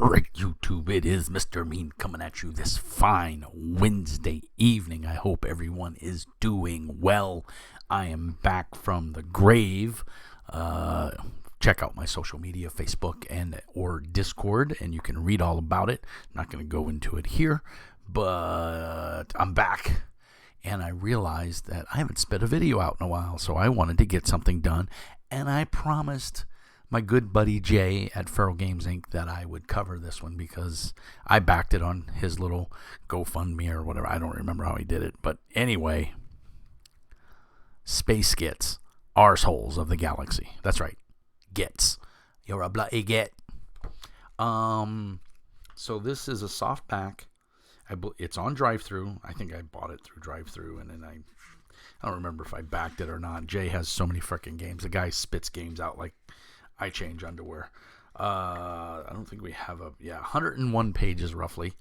Alright, YouTube, it is Mr. Mean coming at you this fine Wednesday evening. I hope everyone is doing well. I am back from the grave. Check out my social media, Facebook and or Discord, and you can read all about it. I'm not going to go into it here, but I'm back. And I realized that I haven't spit a video out in a while, so I wanted to get something done. And I promised my good buddy Jay at FeralGamesInc that I would cover this one because I backed it on his little GoFundMe or whatever. I don't remember how he did it. But anyway, Space Gits, arseholes of the galaxy. That's right, Gits. You're a bloody Git. So this is a soft pack. It's on drive-thru. I think I bought it through drive-thru, and then I don't remember if I backed it or not. Jay has so many freaking games. The guy spits games out like I change underwear. I don't think we have 101 pages roughly.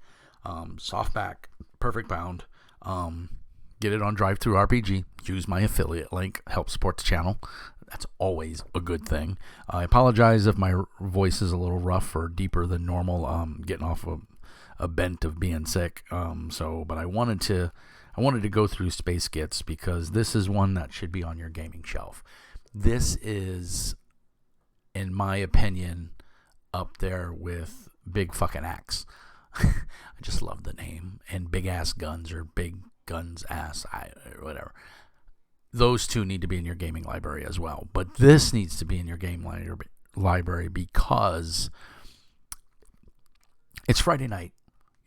Softback, perfect bound. Get it on drive-thru RPG. Use my affiliate link. Help support the channel. That's always a good thing. I apologize if my voice is a little rough or deeper than normal. Getting off a bent of being sick. But I wanted to go through Space Gits because this is one that should be on your gaming shelf. This is, in my opinion, up there with Big Fucking Axe. I just love the name. And Big Ass Guns or Big Guns Ass, whatever. Those two need to be in your gaming library as well. But this needs to be in your game library because it's Friday night.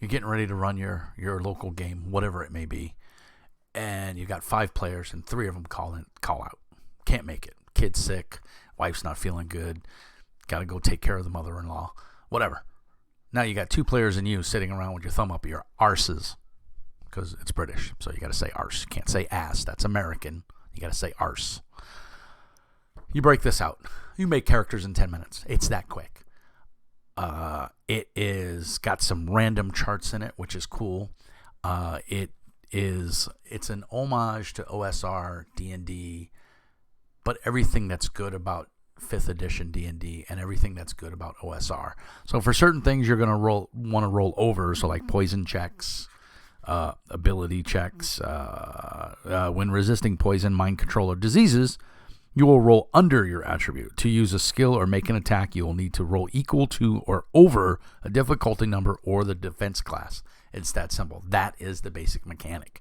You're getting ready to run your local game, whatever it may be. And you got 5 players and 3 of them call out. Can't make it. Kid's sick. Wife's not feeling good. Got to go take care of the mother-in-law. Whatever. Now you got 2 players and you sitting around with your thumb up your arses. Because it's British. So you got to say arse. You can't say ass. That's American. You got to say arse. You break this out. You make characters in 10 minutes. It's that quick. It is got some random charts in it, which is cool. It's an homage to OSR, D&D, but everything that's good about 5th edition D&D and everything that's good about OSR. So for certain things you're going to want to roll over, so like poison checks, ability checks, when resisting poison, mind control, or diseases, you will roll under your attribute. To use a skill or make an attack, you will need to roll equal to or over a difficulty number or the defense class. It's that simple. That is the basic mechanic,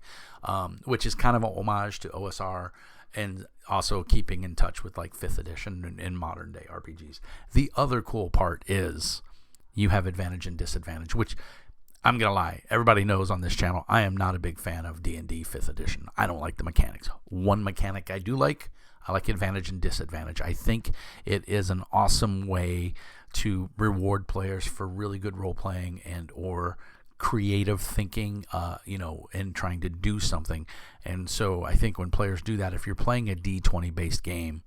which is kind of a homage to OSR and also keeping in touch with like 5th edition in modern day RPGs. The other cool part is you have advantage and disadvantage, which I'm going to lie. Everybody knows on this channel, I am not a big fan of D&D 5th edition. I don't like the mechanics. One mechanic I do like. I like advantage and disadvantage. I think it is an awesome way to reward players for really good role-playing and or creative thinking, and trying to do something. And so I think when players do that, if you're playing a D20-based game,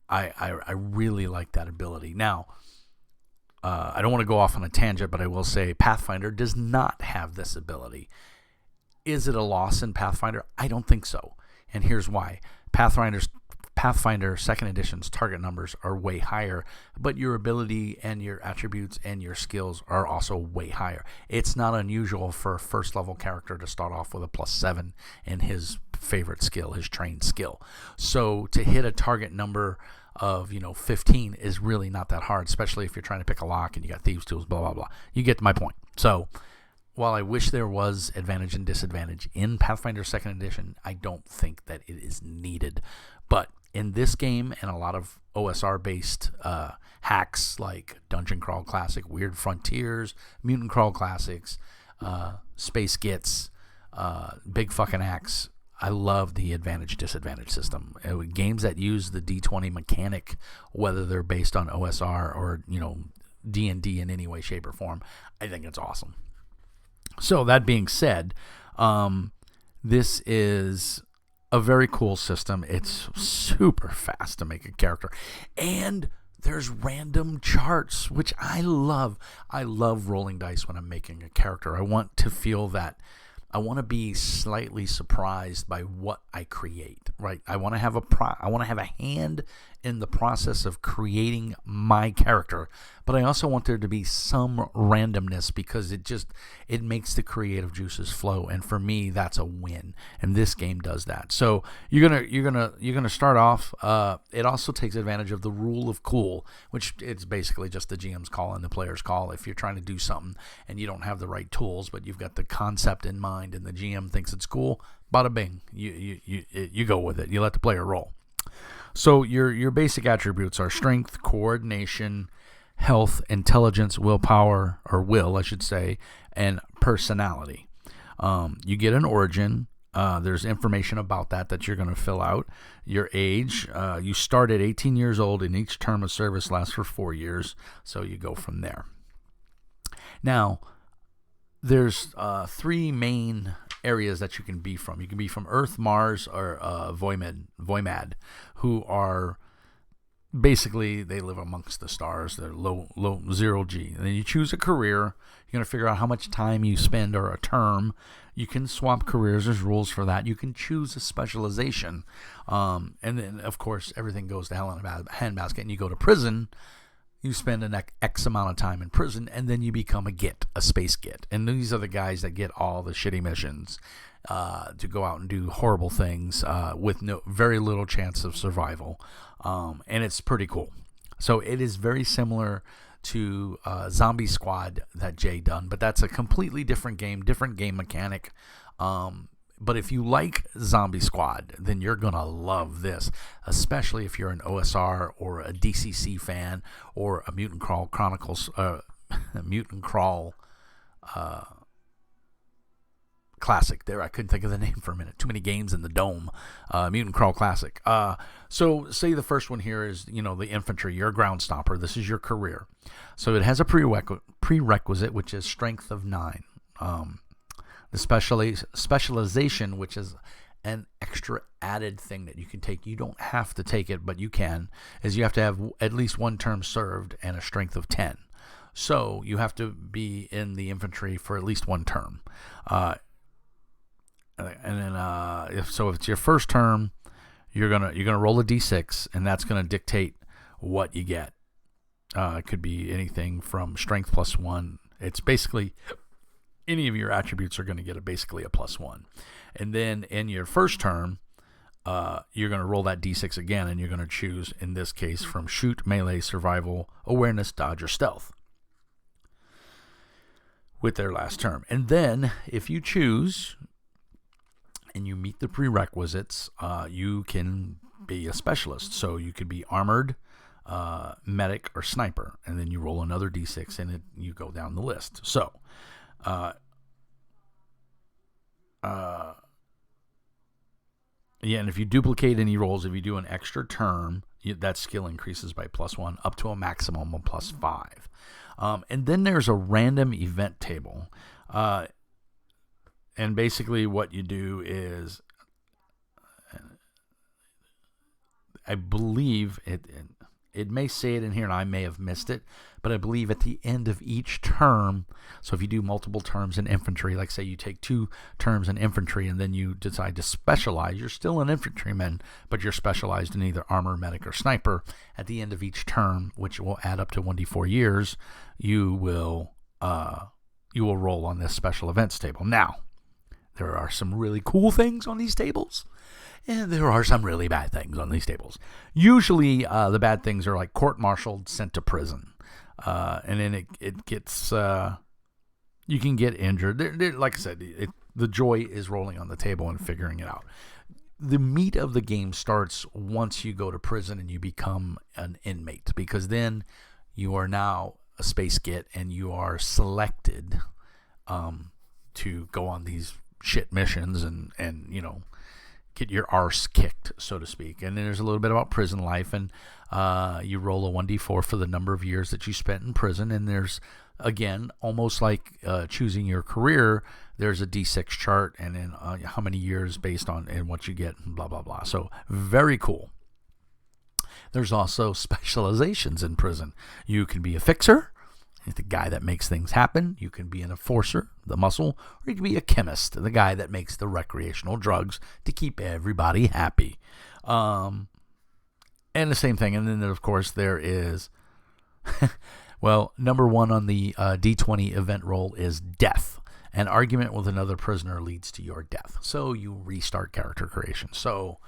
I really like that ability. Now, I don't want to go off on a tangent, but I will say Pathfinder does not have this ability. Is it a loss in Pathfinder? I don't think so. And here's why. Pathfinder 2nd edition's target numbers are way higher, but your ability and your attributes and your skills are also way higher. It's not unusual for a first level character to start off with a +7 in his favorite skill, his trained skill. So to hit a target number of 15 is really not that hard, especially if you're trying to pick a lock and you got thieves tools, blah blah blah. You get my point. So while I wish there was advantage and disadvantage in Pathfinder 2nd edition, I don't think that it is needed. But in this game and a lot of OSR-based hacks like Dungeon Crawl Classic, Weird Frontiers, Mutant Crawl Classics, Space Gits, Big Fucking Axe, I love the advantage-disadvantage system. Games that use the D20 mechanic, whether they're based on OSR or D&D in any way, shape, or form, I think it's awesome. So that being said, this is a very cool system. It's super fast to make a character. And there's random charts, which I love. I love rolling dice when I'm making a character. I want to feel that I want to be slightly surprised by what I create, right? I want to have a hand in the process of creating my character, but I also want there to be some randomness because it makes the creative juices flow, and for me that's a win, and this game does that. So you're gonna start off. It also takes advantage of the rule of cool, which it's basically just the GM's call and the player's call. If you're trying to do something and you don't have the right tools, but you've got the concept in mind and the GM thinks it's cool, bada bing, you go with it. You let the player roll. So your basic attributes are strength, coordination, health, intelligence, willpower, or will, I should say, and personality. You get an origin. There's information about that you're going to fill out. Your age. You start at 18 years old, and each term of service lasts for 4 years. So you go from there. Now, there's 3 main areas that you can be from. You can be from Earth, Mars, or Voimad, who are basically, they live amongst the stars. They're low 0G. And then you choose a career. You're going to figure out how much time you spend or a term. You can swap careers. There's rules for that. You can choose a specialization. And then, of course, everything goes to hell in a handbasket, and you go to prison. You spend an X amount of time in prison, and then you become a Git, a space Git. And these are the guys that get all the shitty missions to go out and do horrible things with very little chance of survival. And it's pretty cool. So it is very similar to Zombie Squad that Jay done, but that's a completely different game mechanic. But if you like Zombie Squad, then you're going to love this, especially if you're an OSR or a DCC fan or a Mutant Crawl Chronicles, Mutant Crawl Classic. There, I couldn't think of the name for a minute. Too many games in the dome. Mutant Crawl Classic. So say the first one here is, the infantry. You're a ground stomper. This is your career. So it has a prerequisite, which is strength of 9. The specialization, which is an extra added thing that you can take. You don't have to take it, but you can, is you have to have at least 1 term served and a strength of 10. So you have to be in the infantry for at least 1 term. And then if it's your first term, you're gonna roll a d6, and that's gonna dictate what you get. It could be anything from strength +1. It's basically any of your attributes are going to get basically a +1. And then in your first term, you're going to roll that d6 again, and you're going to choose, in this case, from shoot, melee, survival, awareness, dodge, or stealth with their last term. And then if you choose and you meet the prerequisites, you can be a specialist. So you could be armored, medic, or sniper. And then you roll another d6, and you go down the list. So and if you duplicate any rolls, if you do an extra term, that skill increases by +1 up to a maximum of +5. And then there's a random event table. And basically what you do is, I believe it may say it in here, and I may have missed it, but I believe at the end of each term, so if you do multiple terms in infantry, like say you take 2 terms in infantry and then you decide to specialize, you're still an infantryman, but you're specialized in either armor, medic, or sniper. At the end of each term, which will add up to 1d4 years, you will roll on this special events table. Now, there are some really cool things on these tables, and there are some really bad things on these tables. Usually, the bad things are like court-martialed, sent to prison. And then it gets, you can get injured. Like I said, the joy is rolling on the table and figuring it out. The meat of the game starts once you go to prison and you become an inmate, because then you are now a space Git and you are selected to go on these shit missions and get your arse kicked, so to speak. And then there's a little bit about prison life, and you roll a 1d4 for the number of years that you spent in prison. And there's, again, almost like choosing your career, there's a d6 chart, and then how many years based on and what you get, and blah, blah, blah. So very cool. There's also specializations in prison. You can be a fixer, the guy that makes things happen. You can be an enforcer, the muscle, or you can be a chemist, the guy that makes the recreational drugs to keep everybody happy. And the same thing. And then, of course, there is, well, number one on the D20 event roll is death. An argument with another prisoner leads to your death. So you restart character creation. So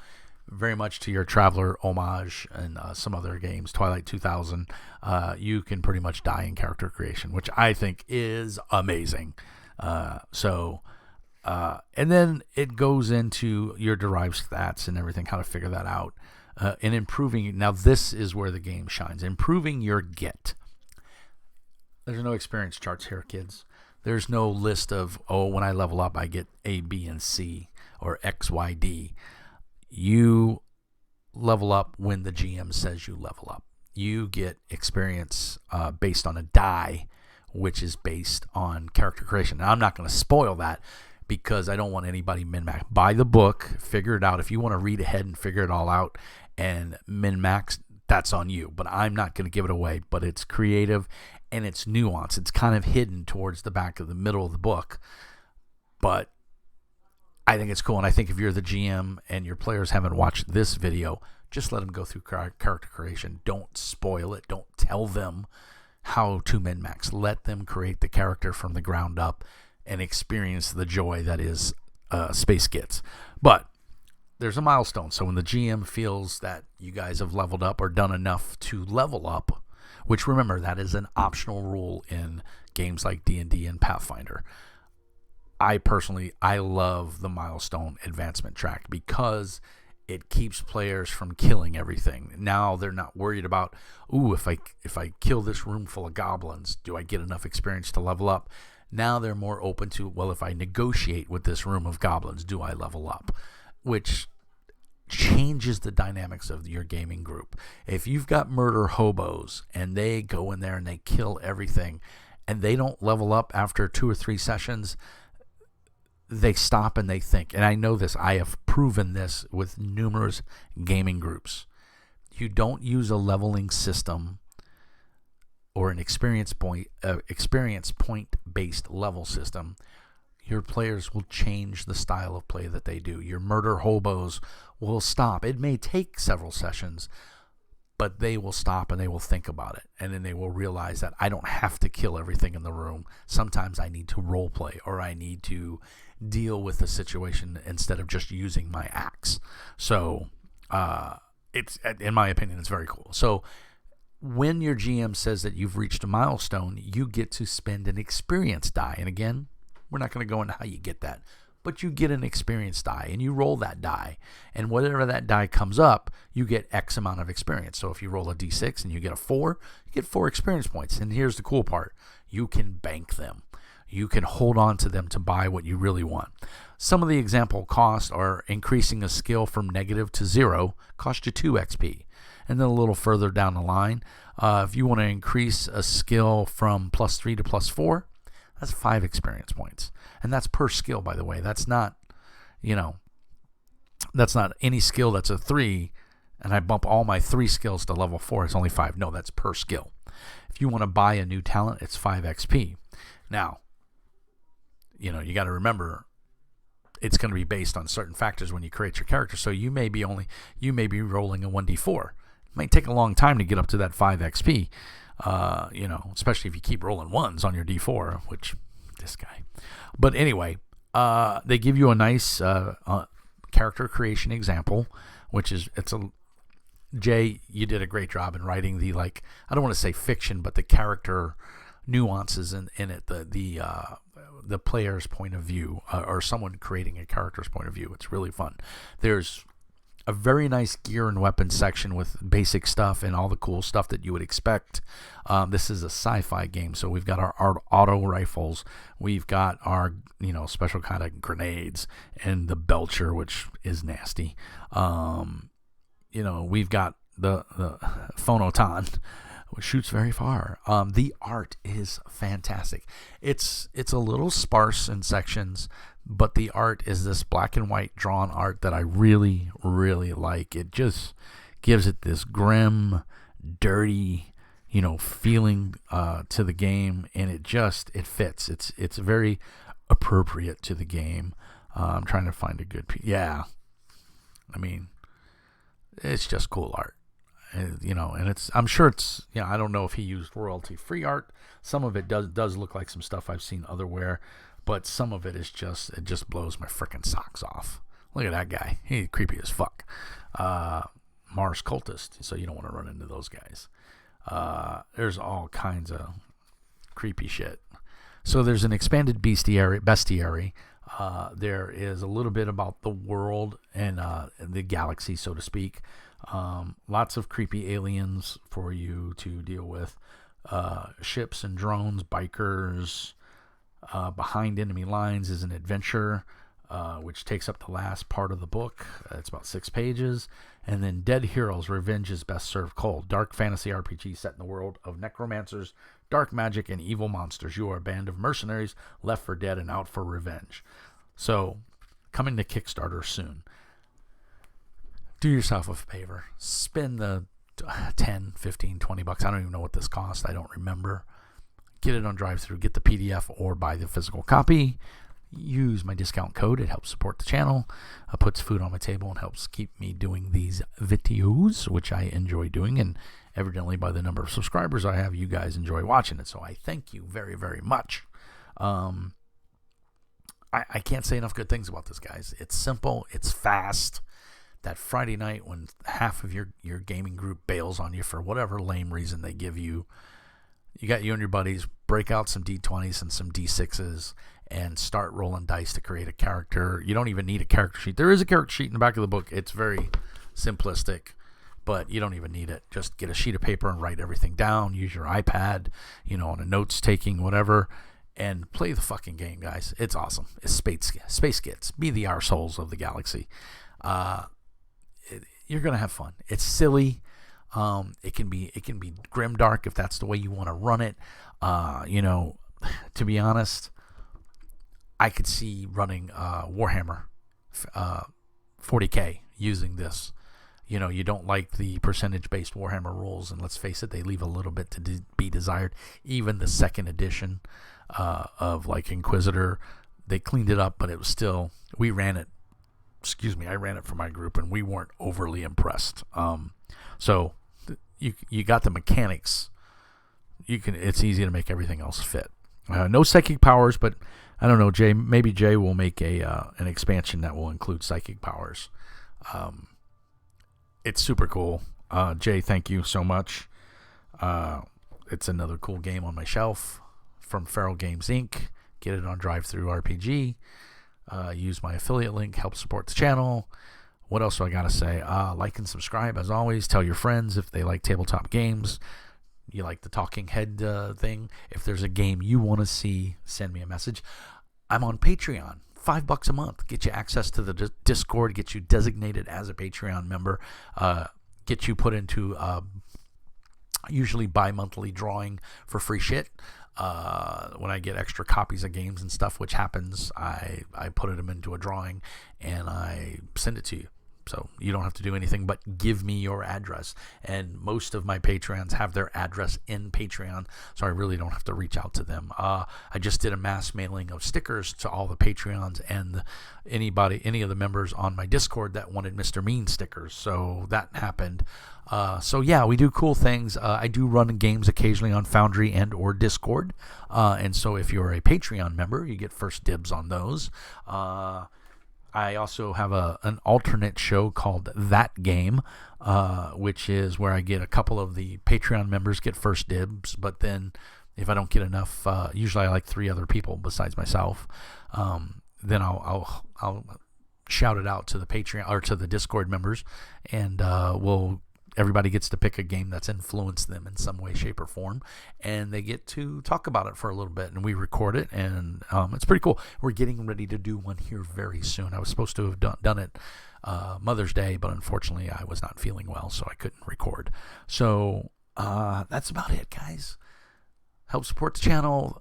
very much to your Traveler homage and some other games, Twilight 2000, you can pretty much die in character creation, which I think is amazing. And then it goes into your derived stats and everything, how to figure that out. And improving, now this is where the game shines, improving your Git. There's no experience charts here, kids. There's no list of, when I level up, I get A, B, and C, or X, Y, D. You level up when the GM says you level up. You get experience based on a die, which is based on character creation. Now, I'm not going to spoil that because I don't want anybody min-max. Buy the book, figure it out. If you want to read ahead and figure it all out and min-max, that's on you. But I'm not going to give it away. But it's creative and it's nuanced. It's kind of hidden towards the back of the middle of the book. But I think it's cool. And I think if you're the GM and your players haven't watched this video, just let them go through character creation. Don't spoil it. Don't tell them how to min-max. Let them create the character from the ground up and experience the joy that is Space Gits. But there's a milestone. So when the GM feels that you guys have leveled up or done enough to level up, which remember, that is an optional rule in games like D&D and Pathfinder. I love the milestone advancement track because it keeps players from killing everything. Now they're not worried about, if I kill this room full of goblins, do I get enough experience to level up? Now they're more open to, if I negotiate with this room of goblins, do I level up? Which changes the dynamics of your gaming group. If you've got murder hobos and they go in there and they kill everything and they don't level up after 2 or 3 sessions, they stop and they think. And I know this. I have proven this with numerous gaming groups. You don't use a leveling system or an experience point based level system. Your players will change the style of play that they do. Your murder hobos will stop. It may take several sessions, but they will stop and they will think about it. And then they will realize that I don't have to kill everything in the room. Sometimes I need to role play, or I need to deal with the situation instead of just using my axe. So it's, in my opinion, it's very cool. So when your GM says that you've reached a milestone, you get to spend an experience die. And again, we're not going to go into how you get that, but you get an experience die and you roll that die, and whatever that die comes up, you get X amount of experience. So if you roll a D6 and you get a 4, you get 4 experience points. And here's the cool part. You can bank them. You can hold on to them to buy what you really want. Some of the example costs are increasing a skill from negative to 0 cost you 2 XP. And then a little further down the line, if you want to increase a skill from +3 to +4, that's 5 experience points. And that's per skill, by the way. That's not, that's not any skill that's a 3, and I bump all my 3 skills to level 4. It's only 5. No, that's per skill. If you want to buy a new talent, it's 5 XP. Now, you got to remember, it's going to be based on certain factors when you create your character. So you may be rolling a 1d4. It might take a long time to get up to that 5 XP. Especially if you keep rolling 1s on your D4, which this guy. But anyway, they give you a nice character creation example, which is, Jay, you did a great job in writing the, I don't want to say fiction, but the character nuances in it, the player's point of view, or someone creating a character's point of view. It's really fun. There's a very nice gear and weapons section with basic stuff and all the cool stuff that you would expect. This is a sci-fi game, so we've got our auto rifles, we've got our special kind of grenades, and the belcher, which is nasty. We've got the phonoton, which shoots very far. The art is fantastic. It's a little sparse in sections, but the art is this black and white drawn art that I really, really like. It just gives it this grim, dirty, feeling to the game, and it fits. It's very appropriate to the game. I'm trying to find a good piece. Yeah, I mean, it's just cool art. and I'm sure it's, I don't know if he used royalty-free art. Some of it does look like some stuff I've seen otherwhere, but some of it just blows my freaking socks off. Look at that guy. He's creepy as fuck. Mars cultist, so you don't want to run into those guys. There's all kinds of creepy shit. So there's an expanded bestiary. There is a little bit about the world and the galaxy, so to speak. Lots of creepy aliens for you to deal with. Ships and drones, bikers. Behind enemy lines is an adventure, which takes up the last part of the book. It's about 6 pages. And then Dead Heroes, Revenge is Best Served Cold. Dark fantasy RPG set in the world of necromancers, dark magic, and evil monsters. You are a band of mercenaries left for dead and out for revenge. So, coming to Kickstarter soon. Do yourself a favor. Spend the 10, 15, 20 bucks. I don't even know what this costs. I don't remember. Get it on drive-thru. Get the PDF or buy the physical copy. Use my discount code. It helps support the channel. Puts food on my table and helps keep me doing these videos, which I enjoy doing. And evidently, by the number of subscribers I have, you guys enjoy watching it. So I thank you very, very much. I can't say enough good things about this, guys. It's simple. It's fast. That Friday night when half of your gaming group bails on you for whatever lame reason they give you, you got you and your buddies, break out some D20s and some D6s and start rolling dice to create a character. You don't even need a character sheet. There is a character sheet in the back of the book. It's very simplistic, but you don't even need it. Just get a sheet of paper and write everything down. Use your iPad, on a notes taking, whatever, and play the fucking game, guys. It's awesome. It's Space Gits. Be the arseholes of the galaxy. You're gonna have fun. It's silly. It can be grimdark if that's the way you want to run it. To be honest, I could see running Warhammer 40K using this. You don't like the percentage-based Warhammer rules, and let's face it, they leave a little bit to be desired. Even the second edition of like Inquisitor, they cleaned it up, but it was still, I ran it for my group, and we weren't overly impressed. So you got the mechanics. It's easy to make everything else fit. No psychic powers, but I don't know, Jay. Maybe Jay will make an expansion that will include psychic powers. It's super cool. Jay, thank you so much. It's another cool game on my shelf from FeralGamesInc. Get it on drive-thru RPG. Use my affiliate link. Help support the channel. What else do I gotta say? Like and subscribe as always. Tell your friends if they like tabletop games. You like the talking head thing. If there's a game you want to see, send me a message. I'm on Patreon. $5 a month. Get you access to the Discord. Get you designated as a Patreon member. Get you put into usually bi-monthly drawing for free shit. When I get extra copies of games and stuff, which happens, I put them into a drawing and I send it to you. So you don't have to do anything but give me your address. And most of my Patreons have their address in Patreon, so I really don't have to reach out to them. I just did a mass mailing of stickers to all the Patreons and any of the members on my Discord that wanted Mr. Mean stickers. So that happened. So yeah, we do cool things. I do run games occasionally on Foundry and or Discord. And so if you're a Patreon member, you get first dibs on those. I also have an alternate show called That Game, which is where I get a couple of the Patreon members get first dibs, but then if I don't get enough, usually I like 3 other people besides myself, then I'll shout it out to the Patreon or to the Discord members, and everybody gets to pick a game that's influenced them in some way, shape, or form, and they get to talk about it for a little bit, and we record it, and it's pretty cool. We're getting ready to do one here very soon. I was supposed to have done it Mother's Day, but unfortunately I was not feeling well, so I couldn't record. So that's about it, guys. help support the channel.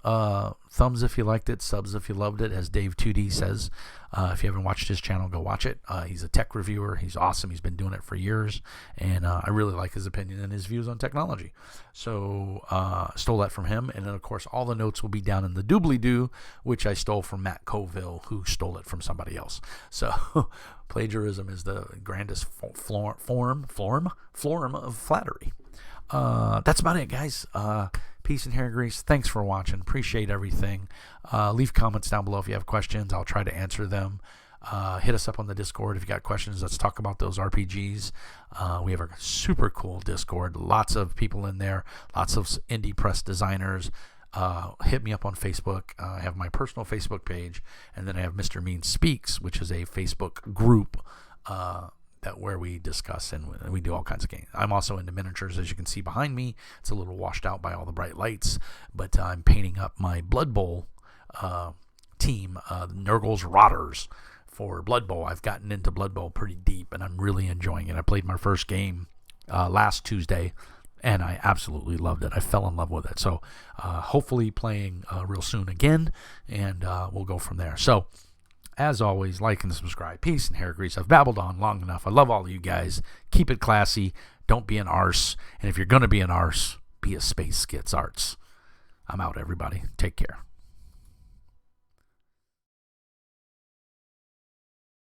Thumbs if you liked it, subs if you loved it, as Dave 2D says. If you haven't watched his channel, go watch it. He's a tech reviewer. He's awesome. He's been doing it for years, and I really like his opinion and his views on technology. So stole that from him, and then of course all the notes will be down in the doobly-doo, which I stole from Matt Colville, who stole it from somebody else. So plagiarism is the grandest form of flattery. That's about it, guys. Peace and hair grease. Thanks for watching. Appreciate everything. Leave comments down below if you have questions. I'll try to answer them. Hit us up on the Discord if you got questions. Let's talk about those RPGs. We have a super cool Discord. Lots of people in there. Lots of indie press designers. Hit me up on Facebook. I have my personal Facebook page, and then I have Mr. Mean Speaks, which is a Facebook group where we discuss and we do all kinds of games. I'm also into miniatures, as you can see behind me. It's a little washed out by all the bright lights, but I'm painting up my Blood Bowl team, Nurgle's Rotters, for Blood Bowl. I've gotten into Blood Bowl pretty deep, and I'm really enjoying it. I played my first game last Tuesday, and I absolutely loved it. I fell in love with it. So hopefully playing real soon again, and we'll go from there. So as always, like and subscribe. Peace and hair grease. I've babbled on long enough. I love all of you guys. Keep it classy. Don't be an arse. And if you're going to be an arse, be a Space Skits Arts. I'm out, everybody. Take care.